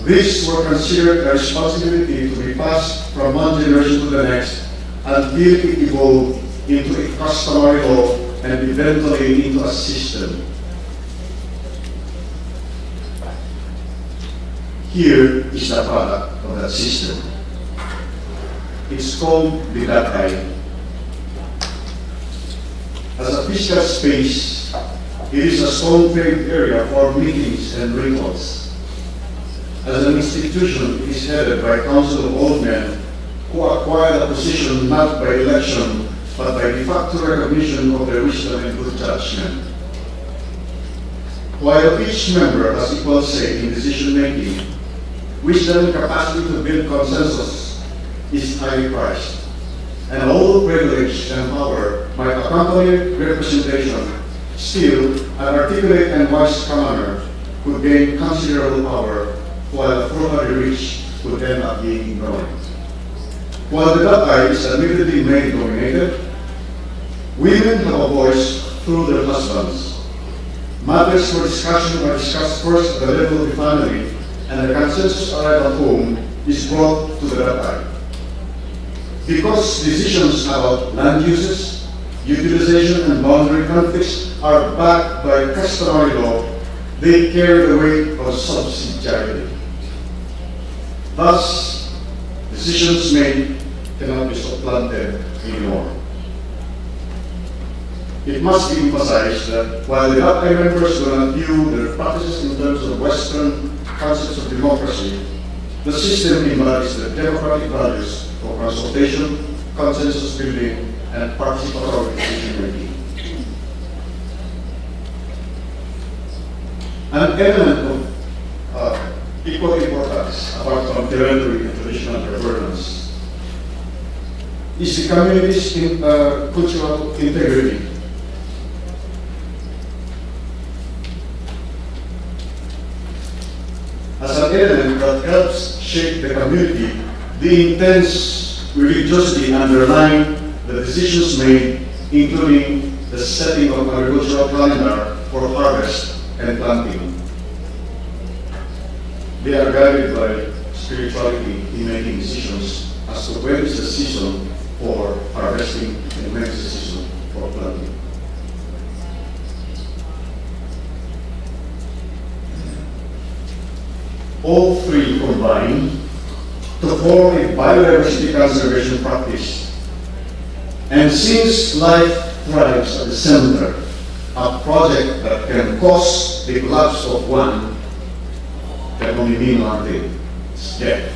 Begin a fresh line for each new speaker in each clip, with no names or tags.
These were considered a responsibility to be passed from one generation to the next until it evolved into a customary law and eventually into a system. Here is the product of that system. It's called the DAPI. As a physical space, it is a stone-paved area for meetings and rituals. As an institution, it is headed by a council of old men who acquire the position not by election, but by de facto recognition of their wisdom and good judgment. While each member has equal say in decision-making, wisdom and capacity to build consensus is highly prized. And although privilege and power might accompany representation, still, an articulate and wise commander could gain considerable power, while the formerly rich would end up being ignored. While the DAPI is admittedly male-dominated, women have a voice through their husbands. Matters for discussion are discussed first at the level of the family, and the consensus arrived at home is brought to the DAPI. Because decisions about land uses, utilization, and boundary conflicts are backed by customary law, they carry the weight of subsidiarity. Thus, decisions made cannot be supplanted anymore. It must be emphasized that while the DAPI members do not view their practices in terms of Western concepts of democracy, the system embodies the democratic values for consultation, consensus building, and participatory decision-making. An element of equal importance, apart from territory and traditional governance, is the community's cultural integrity. As an element that helps shape the community, the intense religiosity underlying the decisions made, including the setting of agricultural calendar for harvest and planting. They are guided by spirituality in making decisions as to when is the season for harvesting and when is the season for planting. All three combine to form a biodiversity conservation practice. And since life thrives at the center, a project that can cause the collapse of one can only mean one thing: it's death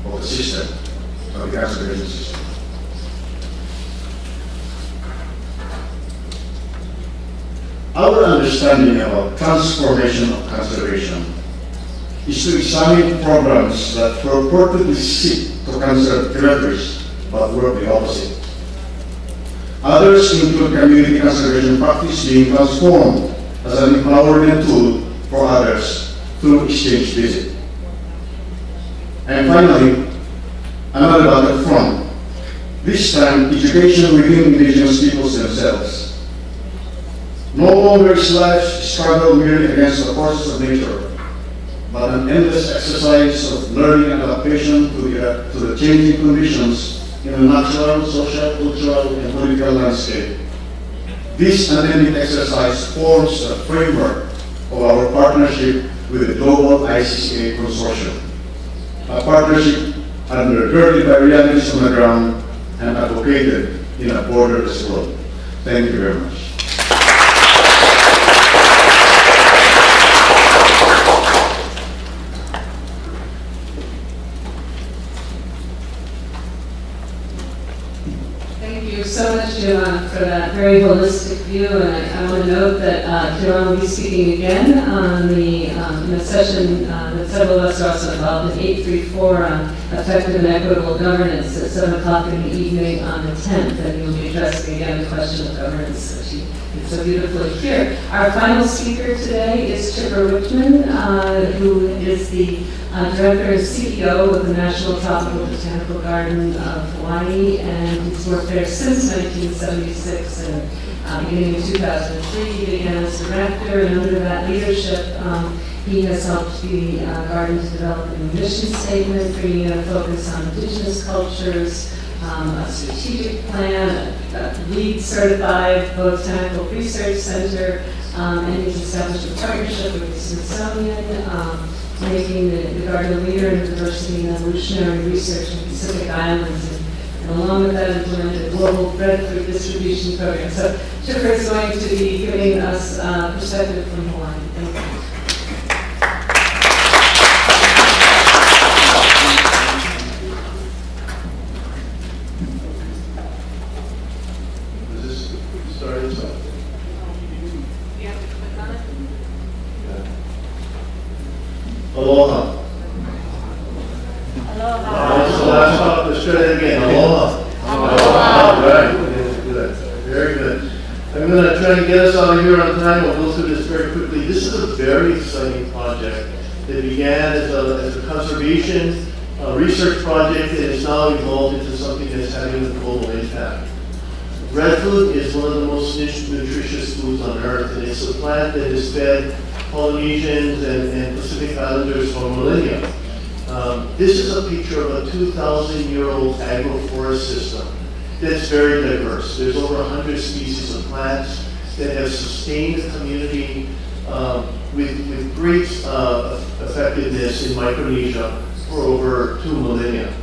of the system, of the conservation system. Our understanding about transformation of conservation is to examine programs that purportedly seek to conserve territories, but work the opposite. Others include community conservation practice being transformed as an empowerment tool for others through exchange visit. And finally, another battlefront, this time education within indigenous peoples themselves. No longer is life's struggle merely against the forces of nature, but an endless exercise of learning and adaptation to the changing conditions in the natural, social, cultural, and political landscape. This unending exercise forms the framework of our partnership with the Global ICCA Consortium, a partnership undergirded by realities on the ground and advocated in a borderless world. Thank you very much.
Thank you so much, Joanne, for that very holistic view. And I want to note that Joanne will be speaking again on the session that several of us are also involved in, 834, on effective and equitable governance at 7 o'clock in the evening on the 10th. And you'll be addressing again the question of governance that she did so beautifully here. Our final speaker today is Chipper Richmond, who is the Director and CEO of the National Tropical Botanical Garden of Hawaii, and he's worked there since 1976, and beginning in 2003 he began as director, and under that leadership He has helped the garden to develop a new mission statement, bringing in a focus on indigenous cultures, a strategic plan, a LEED certified botanical research center, and he's established a partnership with the Smithsonian, making the garden a leader in diversity and evolutionary research in the Pacific Islands, and along with that implemented a global breadfruit distribution program. So Chipper is going to be giving us perspective from Hawaii. Thank you.
Aloha. Aloha. So last time, let's try that again. Aloha. Aloha. All right. Good. Very good. I'm going to try and get us out of here on time. We'll go through this very quickly. This is a very exciting project that began as a conservation research project and is now evolved into something that's having a global impact. Breadfruit is one of the most nutritious foods on earth, and it's a plant that has fed Polynesians and Pacific Islanders for millennia. This is a picture of a 2,000-year-old agroforest system that's very diverse. There's over 100 species of plants that have sustained the community with great effectiveness in Micronesia for over 2 millennia.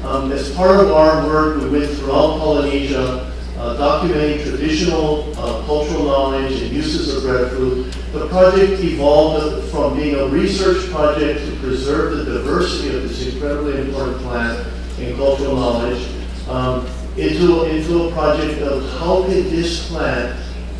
As part of our work, we went throughout Polynesia, documenting traditional cultural knowledge and uses of breadfruit. The project evolved from being a research project to preserve the diversity of this incredibly important plant and cultural knowledge into a project of how can this plant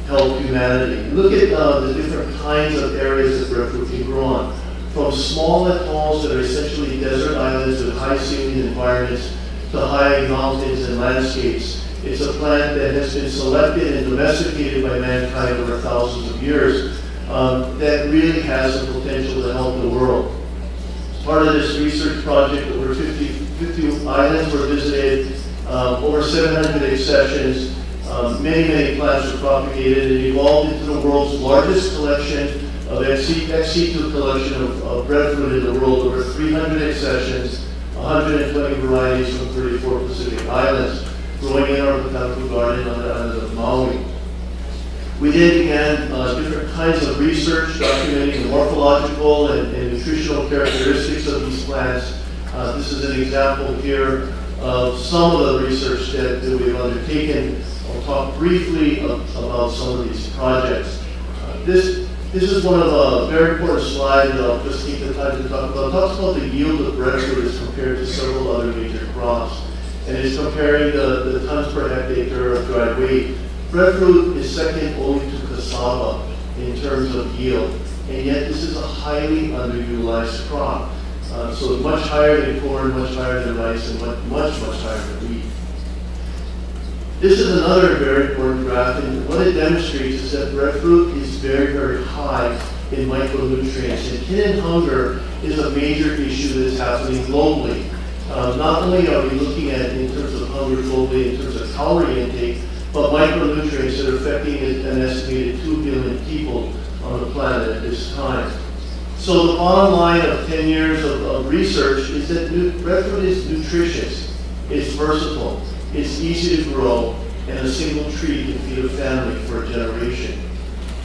help humanity. Look at the different kinds of areas that breadfruit can grow on. From small atolls that are essentially desert islands with high saline environments to high mountains and landscapes. It's a plant that has been selected and domesticated by mankind over thousands of years that really has the potential to help the world. As part of this research project, over 50 islands were visited, over 700 accessions, many plants were propagated, and evolved into the world's largest collection of ex situ collection of breadfruit in the world, over 300 accessions, 120 varieties from 34 Pacific islands, growing in our botanical garden on the island of Maui. We then began different kinds of research documenting the morphological and nutritional characteristics of these plants. This is an example here of some of the research that we've undertaken. I'll talk briefly about some of these projects. This is one of the very important slides that I'll just take the time to talk about. It talks about the yield of breadfruit as compared to several other major crops. And it's comparing the tons per hectare of dry weight. Breadfruit is second only to cassava in terms of yield. And yet this is a highly underutilized crop. So much higher than corn, much higher than rice, and much higher than wheat. This is another very important graph, and what it demonstrates is that breadfruit is very high in micronutrients. And hidden hunger is a major issue that's happening globally. Not only are we looking at in terms of hunger globally, in terms of calorie intake, but micronutrients that are affecting an estimated 2 billion people on the planet at this time. So the bottom line of 10 years of research is that breadfruit is nutritious, it's versatile, it's easy to grow, and a single tree can feed a family for a generation.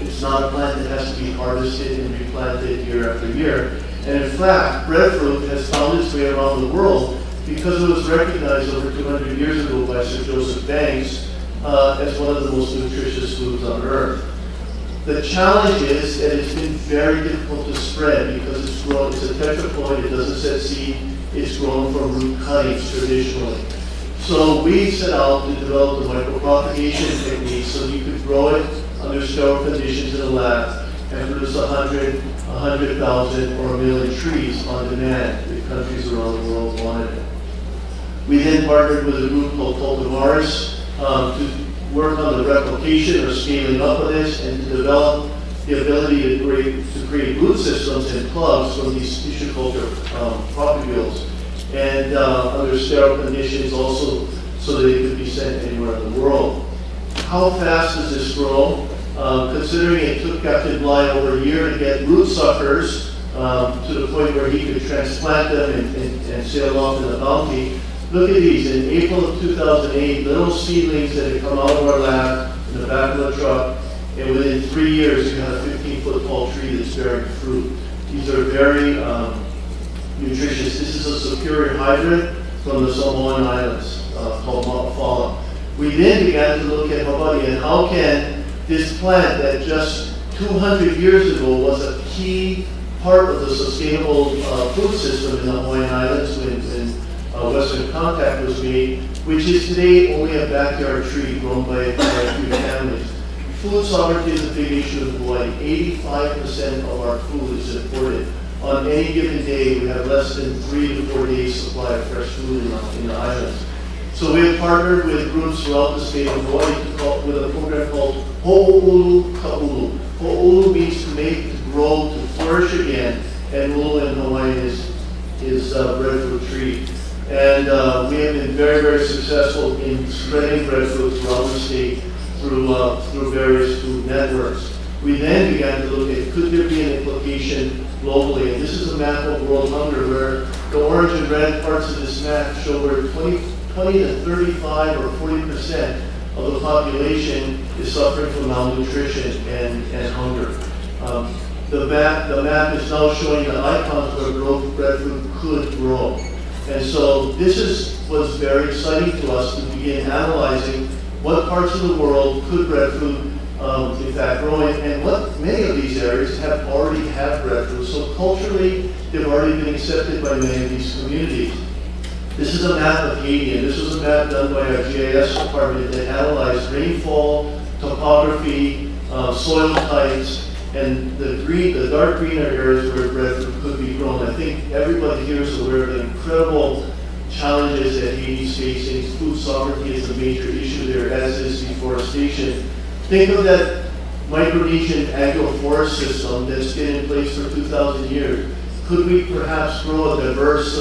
It's not a plant that has to be harvested and replanted year after year. And in fact, breadfruit has found its way around the world because it was recognized over 200 years ago by Sir Joseph Banks as one of the most nutritious foods on earth. The challenge is that it's been very difficult to spread because it's grown, it's a tetraploid, it doesn't set seed, it's grown from root cuttings traditionally. So we set out to develop the micropropagation technique so you could grow it under sterile conditions in a lab and produce 100, 100,000, or 1 million trees on demand if countries around the world wanted it. We then partnered with a group called Cultivaris to work on the replication or scaling up of this and to develop the ability to create root systems and plugs from these tissue culture propagules and under sterile conditions also so that it could be sent anywhere in the world. How fast does this grow? considering it took Captain Bligh over a year to get root suckers to the point where he could transplant them and sail off in the Bounty. Look at these. In April of 2008, little seedlings that had come out of our lab in the back of the truck, and within 3 years, you had a 15-foot tall tree that's bearing fruit. These are very nutritious. This is a superior hybrid from the Samoan Islands called Mapafala. We then began to look at Hawaii and how can this plant that just 200 years ago was a key part of the sustainable food system in the Hawaiian Islands when Western contact was made, which is today only a backyard tree grown by a few families. Food sovereignty is a big issue in Hawaii. 85% of our food is imported. On any given day, we have less than 3 to 4 days supply of fresh food in the islands. So we have partnered with groups throughout the state of Hawaii with a program called Ho'olu Ka'ulu. Ho'olu means to make, to grow, to flourish again, and ulu in Hawaiian is breadfruit tree. And we have been very, very successful in spreading breadfruit throughout the state through various food networks. We then began to look at could there be an implication globally, and this is a map of world hunger where the orange and red parts of this map show where 20 to 35 or 40% of the population is suffering from malnutrition and hunger. The map is now showing the icons where breadfruit could grow. And so this was very exciting to us to begin analyzing what parts of the world could breadfruit in fact grow in, and what many of these areas already have breadfruit. So culturally, they've already been accepted by many of these communities. This is a map of Haiti, and this was a map done by our GIS department that analyzed rainfall, topography, soil types, and the dark green are areas where breadfruit could be grown. I think everybody here is aware of the incredible challenges that Haiti is facing. Food sovereignty is a major issue there, as is deforestation. Think of that Micronesian agroforest system that's been in place for 2,000 years. Could we perhaps grow a diverse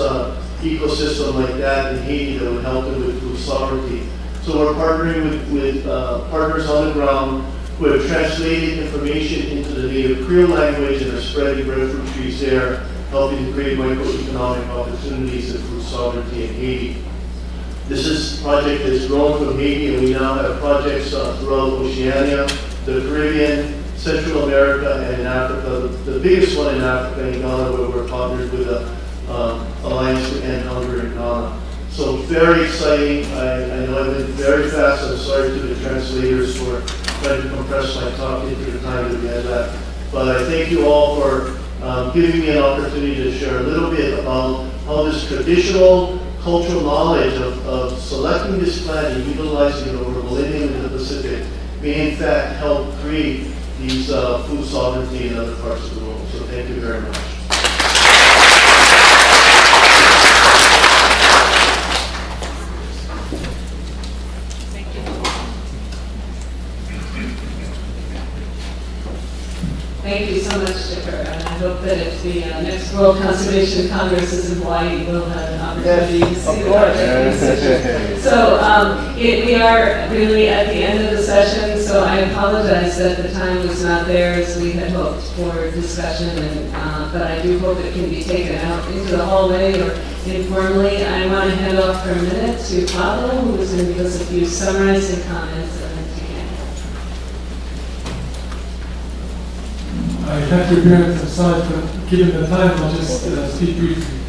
ecosystem like that in Haiti that would help them with food sovereignty? So we're partnering with partners on the ground who have translated information into the native Creole language and are spreading breadfruit trees there, helping to create microeconomic opportunities and food sovereignty in Haiti. This is a project that's grown from Haiti, and we now have projects throughout Oceania, the Caribbean, Central America, and in Africa. The biggest one in Africa, in Ghana, where we're partnered with the Alliance to End Hunger in Ghana. So very exciting. I know I've been very fast. I'm sorry to the translators for trying to compress my talk into the time that we had left. But I thank you all for giving me an opportunity to share a little bit about how this traditional cultural knowledge of selecting this plant and utilizing it over millennium in the Pacific may in fact help create these food sovereignty in other parts of the world. So thank you very much.
Thank you so much, Chipper. And I hope that if the next World Conservation Congress is in Hawaii, we'll have an opportunity to see the project. So we are really at the end of the session, so I apologize that the time was not there as we had hoped for discussion, but I do hope it can be taken out into the hallway or informally. I want to hand off for a minute to Pablo, who is going to give us a few summarizing comments.
I have to prepared some slides, but given the time, I'll just speak briefly.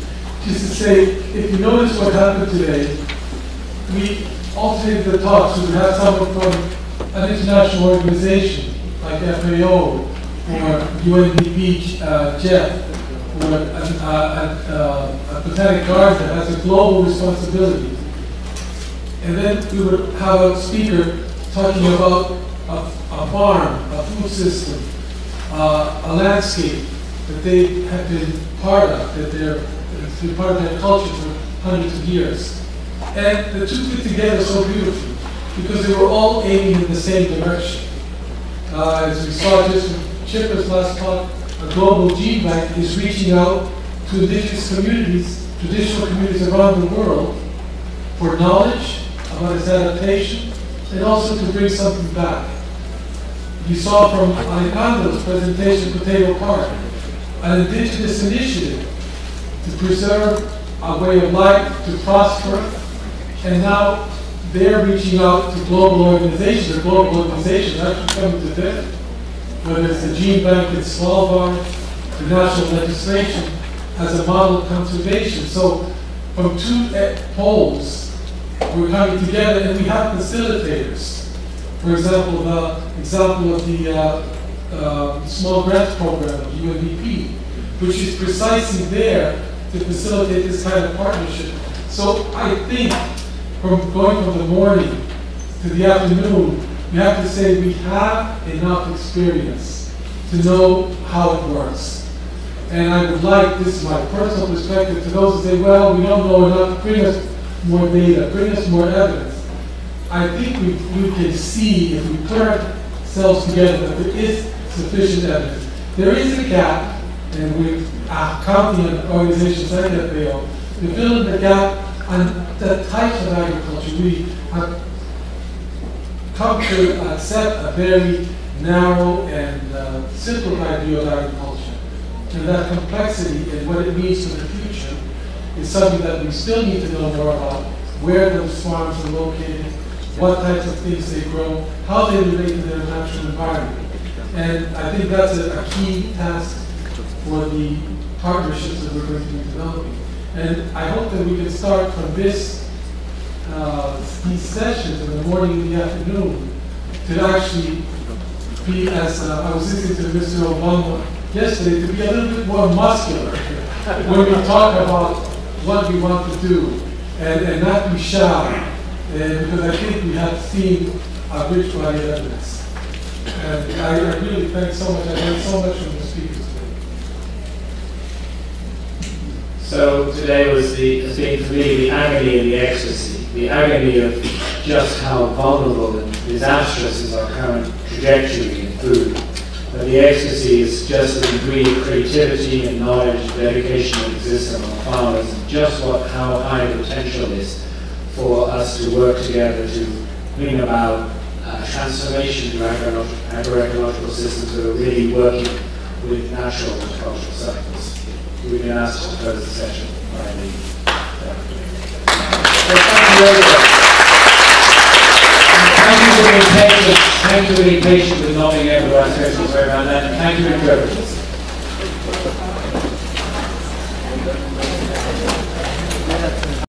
Just to say, if you notice what happened today, we alternated the talks. We would have someone from an international organization like FAO or UNDP, Jeff, or a botanic garden that has a global responsibility. And then we would have a speaker talking about a farm, a food system, a landscape that they have been part of, that they're been part of their culture for hundreds of years. And the two fit together so beautifully because they were all aiming in the same direction. As we saw just from Chipper's last talk, a global gene bank is reaching out to indigenous communities, traditional communities around the world for knowledge about its adaptation and also to bring something back. You saw from Alejandro's presentation, Potato Park, an indigenous initiative to preserve a way of life, to prosper, and now they're reaching out to global organizations, or global organizations actually coming to them, whether it's the Gene Bank in Svalbard, the national legislation as a model of conservation. So from two poles, we're coming together, and we have facilitators. For example, the example of the Small Grants Program of UNDP, which is precisely there to facilitate this kind of partnership. So I think from going from the morning to the afternoon, you have to say we have enough experience to know how it works. And I would like, this is my personal perspective, to those who say, well, we don't know enough, bring us more data, bring us more evidence. I think we can see, if we put ourselves together, that there is sufficient evidence. There is a gap, and we're counting on organizations like FAO to fill in the gap on the types of agriculture. We have come to accept a very narrow and simplified view of agriculture. And that complexity and what it means for the future is something that we still need to know more about, where those farms are located, what types of things they grow, how they relate to their natural environment. And I think that's a key task for the partnerships that we're going to be developing. And I hope that we can start from these sessions in the morning and the afternoon to actually be, as I was listening to Mr. Obama yesterday, to be a little bit more muscular when we talk about what we want to do and not be shy. Because I think we have seen a rich body of evidence. And I really thank so much. I learned so much from the speakers today.
So today has been for me the agony and the ecstasy. The agony of just how vulnerable and disastrous is our current trajectory in food. But the ecstasy is just the degree of creativity and knowledge and dedication that exists among farmers, and just how high the potential is for us to work together to bring about transformation to agroecological systems that are really working with natural agricultural cycles. We've been asked to close the session by the Thank you for being patient with not being able to ask questions very much. Thank you, interpreters.